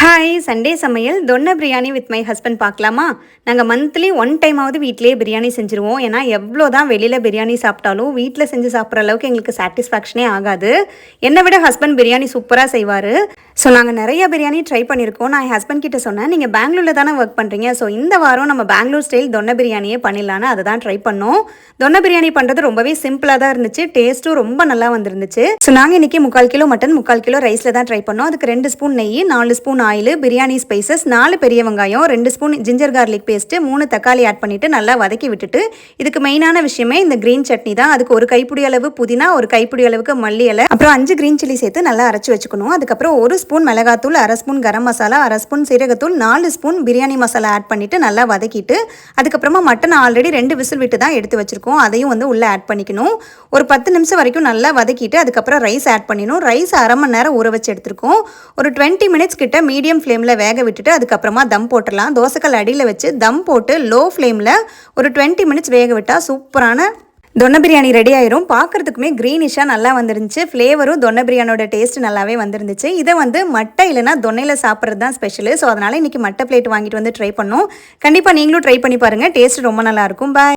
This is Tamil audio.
ஹாய் சண்டே சமையல் தொன்ன பிரியாணி வித் மை ஹஸ்பண்ட் பார்க்கலாமா? நாங்கள் மந்த்லி 1 டைமாவது வீட்டிலேயே பிரியாணி செஞ்சுருவோம். ஏன்னா எவ்வளோ தான் வெளியில் பிரியாணி சாப்பிட்டாலும் வீட்டில் செஞ்சு சாப்பிட்ற அளவுக்கு எங்களுக்கு சாட்டிஸ்ஃபேக்ஷனே ஆகாது. என்னை விட ஹஸ்பண்ட் பிரியாணி சூப்பராக செய்வார். ஸோ நாங்கள் நிறைய பிரியாணி ட்ரை பண்ணியிருக்கோம். நான் என் ஹஸ்பண்ட் கிட்ட சொன்னேன், நீங்கள் பெங்களூரில் தானே ஒர்க் பண்ணுறீங்க, ஸோ இந்த வாரம் நம்ம பெங்களூர் ஸ்டைல் தொன்ன பிரியாணியே பண்ணிடலான்னு அதை தான் ட்ரை பண்ணோம். தொன்ன பிரியாணி பண்ணுறது ரொம்பவே சிம்பிளாக தான் இருந்துச்சு, டேஸ்ட்டும் ரொம்ப நல்லா வந்துருந்துச்சு. ஸோ நாங்கள் இன்றைக்கி 3/4 கிலோ மட்டன் 3/4 கிலோ ரைஸில் தான் ட்ரை பண்ணோம். அதுக்கு 2 ஸ்பூன் நெய், 4 ஸ்பூன் ஆயில், பிரியாணி ஸ்பைசஸ், 4 பெரிய வெங்காயம், 2 ஸ்பூன் ஜிஞ்சர் கார்லிக் பேஸ்ட்டு, 3 தக்காளி ஆட் பண்ணிவிட்டு நல்லா வதக்கி விட்டுட்டு, இதுக்கு மெயினான விஷயமே இந்த க்ரீன் சட்னி தான். அதுக்கு 1 கைப்பிடி அளவு புதினா, 1 கைப்பிடி அளவுக்கு மல்லி இலை, அப்புறம் 5 க்ரீன் சில்லி சேர்த்து நல்லா அரைச்சி வச்சுக்கணும். அதுக்கப்புறம் 1 ஸ்பூன் மிளகாத்தூள், 1/2 ஸ்பூன் கரம் மசாலா, 1/2 ஸ்பூன் சீரகத்தூள், 4 ஸ்பூன் பிரியாணி மசாலா ஆட் பண்ணிவிட்டு நல்லா வதக்கிட்டு, அதுக்கப்புறமா மட்டன் ஆல்ரெடி 2 விசில் விட்டு தான் எடுத்து வச்சுருக்கோம், அதையும் வந்து உள்ளே ஆட் பண்ணிக்கணும். ஒரு 10 நிமிஷம் வரைக்கும் நல்லா வதக்கிட்டு அதுக்கப்புறம் ரைஸ் ஆட் பண்ணிடணும். ரைஸ் அரை மணி நேரம் ஊற வச்சு எடுத்துருக்கோம். ஒரு 20 மினிட்ஸ் கிட்ட மீடியம் ஃப்ளேமில் வேக விட்டுட்டு அதுக்கப்புறமா தம் போட்டுடலாம். தோசைக்கல் அடியில் வச்சு தம் போட்டு லோ ஃப்ளேமில் ஒரு 20 மினிட்ஸ் வேக விட்டால் சூப்பரான தொன்ன பிரியாணி ரெடி ஆயிரும். பார்க்குறதுக்குமே க்ரீனிஷாக நல்லா வந்துருந்துச்சு. ஃப்ளேவரும் தொன்ன பிரியாணியோட டேஸ்ட் நல்லாவே வந்துருந்துச்சு. இதை வந்து மட்டை இல்லைனா தொன்னையில் சாப்பிட்றது தான் ஸ்பெஷலு. ஸோ அதனால் இன்றைக்கி மட்டை பிளேட் வாங்கிட்டு வந்து ட்ரை பண்ணோம். கண்டிப்பாக நீங்களும் ட்ரை பண்ணி பாருங்கள், டேஸ்ட் ரொம்ப நல்லாயிருக்கும். பாய்.